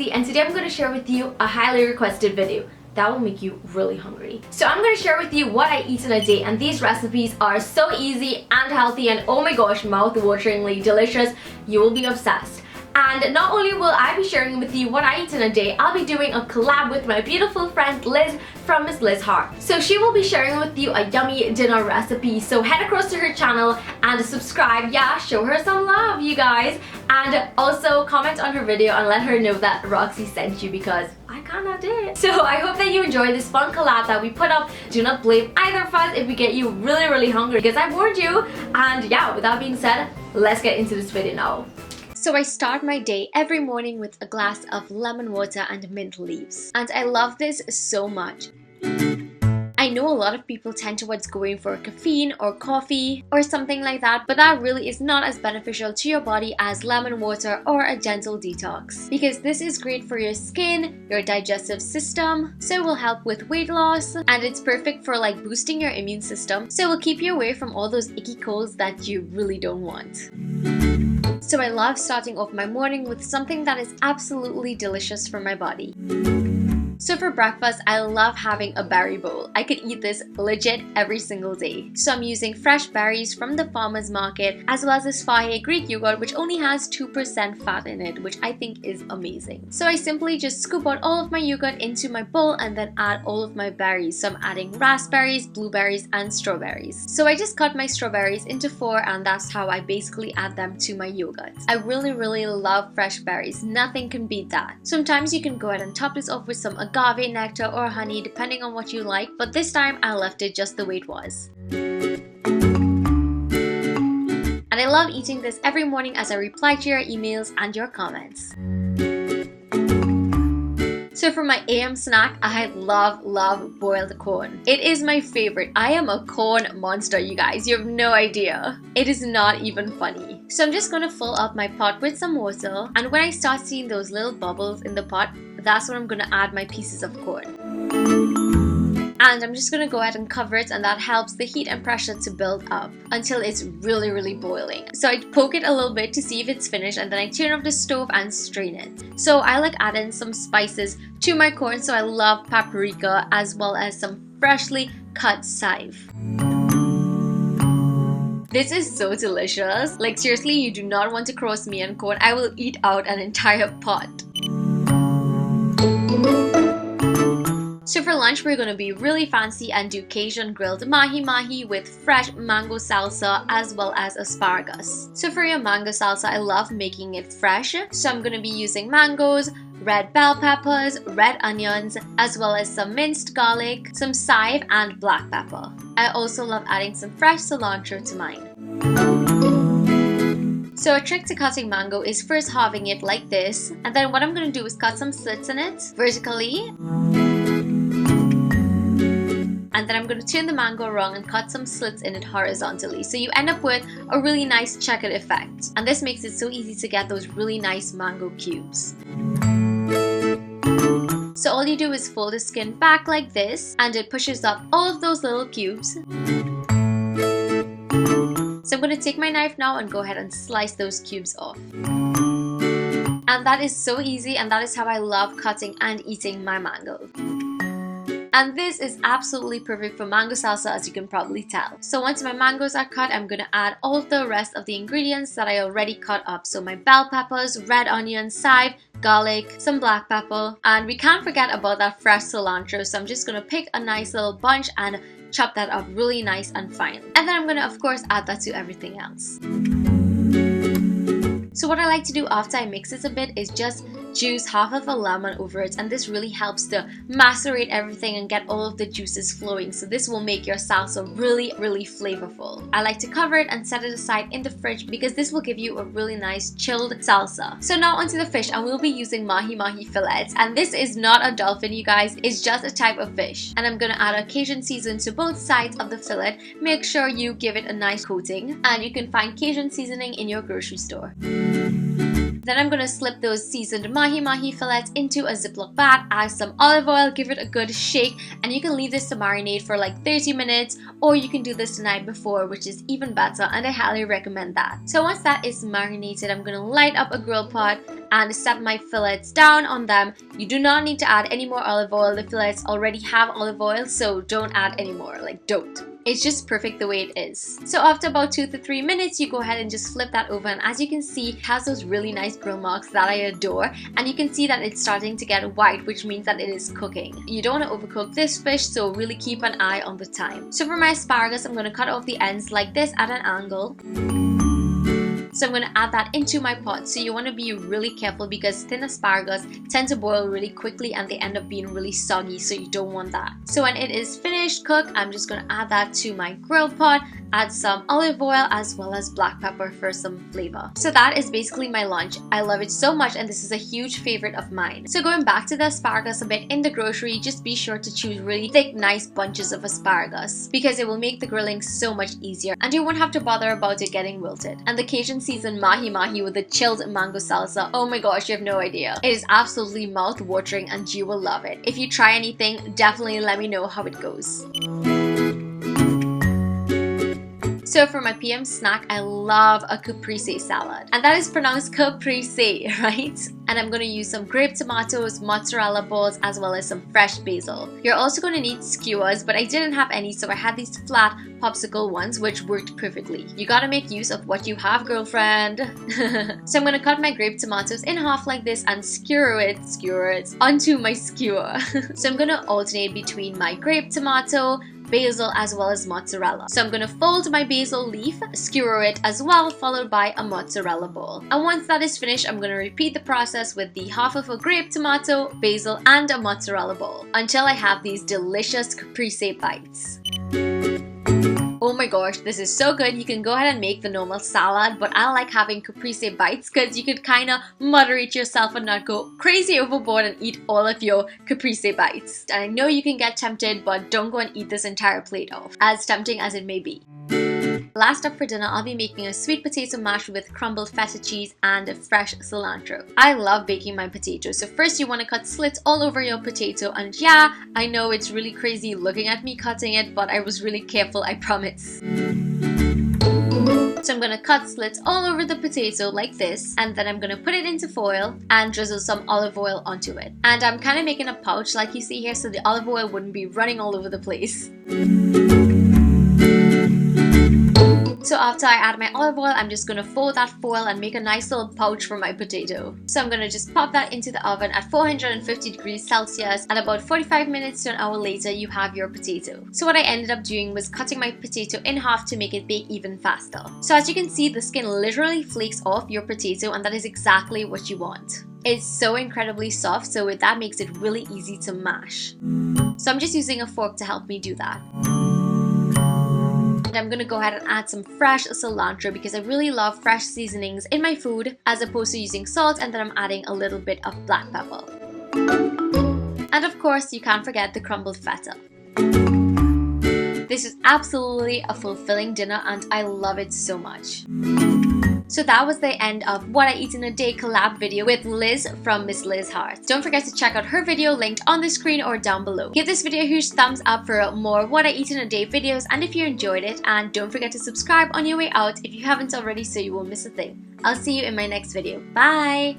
Roxy, and today I'm going to share with you a highly requested video that will make you really hungry. So I'm going to share with you what I eat in a day, and these recipes are so easy and healthy and oh my gosh, mouth-wateringly delicious. You will be obsessed. And not only will I be sharing with you what I eat in a day, I'll be doing a collab with my beautiful friend Liz from Miss Liz Heart. So she will be sharing with you a yummy dinner recipe. So head across to her channel and subscribe. Yeah, show her some love, you guys. And also comment on her video and let her know that Roxy sent you, because I kinda did. So I hope that you enjoy this fun collab that we put up. Do not blame either of us if we get you really hungry, because I warned you. And yeah, with that being said, let's get into this video now. So I start my day every morning with a glass of lemon water and mint leaves. And I love this so much. I know a lot of people tend towards going for caffeine or coffee or something like that, but that really is not as beneficial to your body as lemon water or a gentle detox, because this is great for your skin, your digestive system, so it will help with weight loss, and it's perfect for like boosting your immune system, so it will keep you away from all those icky colds that you really don't want. So I love starting off my morning with something that is absolutely delicious for my body. So for breakfast, I love having a berry bowl. I could eat this legit every single day. So I'm using fresh berries from the farmer's market, as well as this Fahe Greek yogurt, which only has 2% fat in it, which I think is amazing. So I simply just scoop out all of my yogurt into my bowl and then add all of my berries. So I'm adding raspberries, blueberries, and strawberries. So I just cut my strawberries into 4, and that's how I basically add them to my yogurt. I really love fresh berries. Nothing can beat that. Sometimes you can go ahead and top this off with some agave nectar or honey, depending on what you like, but this time I left it just the way it was. And I love eating this every morning as I reply to your emails and your comments. So for my AM snack, I love boiled corn. It is my favorite. I am a corn monster, you guys. You have no idea. It is not even funny. So I'm just gonna fill up my pot with some water, and when I start seeing those little bubbles in the pot, that's when I'm gonna add my pieces of corn. And I'm just gonna go ahead and cover it, and that helps the heat and pressure to build up until it's really boiling. So I poke it a little bit to see if it's finished, and then I turn off the stove and strain it. So I like adding some spices to my corn, so I love paprika as well as some freshly cut chive. This is so delicious. Like seriously, you do not want to cross me and corn. I will eat out an entire pot. So for lunch, we're going to be really fancy and do Cajun grilled mahi-mahi with fresh mango salsa as well as asparagus. So for your mango salsa, I love making it fresh. So I'm going to be using mangoes, red bell peppers, red onions, as well as some minced garlic, some chive, and black pepper. I also love adding some fresh cilantro to mine. So a trick to cutting mango is first halving it like this, and then what I'm going to do is cut some slits in it vertically. And then I'm going to turn the mango around and cut some slits in it horizontally. So you end up with a really nice checkered effect. And this makes it so easy to get those really nice mango cubes. So all you do is fold the skin back like this, and it pushes up all of those little cubes. So I'm going to take my knife now and go ahead and slice those cubes off. And that is so easy, and that is how I love cutting and eating my mango. And this is absolutely perfect for mango salsa, as you can probably tell. So once my mangoes are cut, I'm gonna add all of the rest of the ingredients that I already cut up. So my bell peppers, red onions, chive, garlic, some black pepper, and we can't forget about that fresh cilantro. So I'm just gonna pick a nice little bunch and chop that up really nice and fine. And then I'm gonna of course add that to everything else. So what I like to do after I mix this a bit is just juice half of a lemon over it, and this really helps to macerate everything and get all of the juices flowing. So this will make your salsa really flavorful. I like to cover it and set it aside in the fridge because this will give you a really nice chilled salsa. So now onto the fish, and we'll be using mahi-mahi fillets, and this is not a dolphin, you guys. It's just a type of fish, and I'm gonna add a Cajun season to both sides of the fillet. Make sure you give it a nice coating, and you can find Cajun seasoning in your grocery store. Then I'm going to slip those seasoned mahi-mahi fillets into a Ziploc bag, add some olive oil, give it a good shake, and you can leave this to marinate for like 30 minutes, or you can do this the night before, which is even better, and I highly recommend that. So once that is marinated, I'm going to light up a grill pot, and set my fillets down on them. You do not need to add any more olive oil. The fillets already have olive oil, so don't add any more, like don't. It's just perfect the way it is. So after about 2 to 3 minutes, you go ahead and just flip that over, and as you can see, it has those really nice grill marks that I adore, and you can see that it's starting to get white, which means that it is cooking. You don't want to overcook this fish, so really keep an eye on the time. So for my asparagus, I'm going to cut off the ends like this at an angle. So I'm going to add that into my pot. So you want to be really careful because thin asparagus tend to boil really quickly and they end up being really soggy, so you don't want that. So when it is finished cooked, I'm just going to add that to my grill pot, add some olive oil as well as black pepper for some flavor. So that is basically my lunch. I love it so much and this is a huge favorite of mine. So going back to the asparagus a bit, in the grocery, just be sure to choose really thick, nice bunches of asparagus because it will make the grilling so much easier and you won't have to bother about it getting wilted. And the Cajun seasoned mahi-mahi with the chilled mango salsa, oh my gosh, you have no idea. It is absolutely mouth-watering and you will love it. If you try anything, definitely let me know how it goes. So for my PM snack, I love a caprese salad. And that is pronounced caprese, right? And I'm going to use some grape tomatoes, mozzarella balls, as well as some fresh basil. You're also going to need skewers, but I didn't have any, so I had these flat popsicle ones, which worked perfectly. You gotta make use of what you have, girlfriend. So I'm going to cut my grape tomatoes in half like this and skewer it onto my skewer. So I'm going to alternate between my grape tomato, basil as well as mozzarella. So I'm going to fold my basil leaf, skewer it as well, followed by a mozzarella ball. And once that is finished, I'm going to repeat the process with the half of a grape tomato, basil and a mozzarella ball until I have these delicious caprese bites. Oh my gosh, this is so good. You can go ahead and make the normal salad, but I like having caprese bites because you could kind of moderate yourself and not go crazy overboard and eat all of your caprese bites. And I know you can get tempted, but don't go and eat this entire plate off, as tempting as it may be. Last up for dinner, I'll be making a sweet potato mash with crumbled feta cheese and fresh cilantro. I love baking my potatoes. So first you want to cut slits all over your potato, and yeah, I know it's really crazy looking at me cutting it, but I was really careful, I promise. So I'm going to cut slits all over the potato like this, and then I'm going to put it into foil and drizzle some olive oil onto it. And I'm kind of making a pouch like you see here so the olive oil wouldn't be running all over the place. So after I add my olive oil, I'm just going to fold that foil and make a nice little pouch for my potato. So I'm going to just pop that into the oven at 450 degrees Celsius, and about 45 minutes to an hour later you have your potato. So what I ended up doing was cutting my potato in half to make it bake even faster. So as you can see, the skin literally flakes off your potato, and that is exactly what you want. It's so incredibly soft, so that makes it really easy to mash. So I'm just using a fork to help me do that. And I'm going to go ahead and add some fresh cilantro because I really love fresh seasonings in my food as opposed to using salt, and then I'm adding a little bit of black pepper. And of course, you can't forget the crumbled feta. This is absolutely a fulfilling dinner and I love it so much. So that was the end of What I Eat in a Day collab video with Liz from Miss Liz Heart. Don't forget to check out her video linked on the screen or down below. Give this video a huge thumbs up for more What I Eat in a Day videos and if you enjoyed it, and don't forget to subscribe on your way out if you haven't already so you won't miss a thing. I'll see you in my next video. Bye!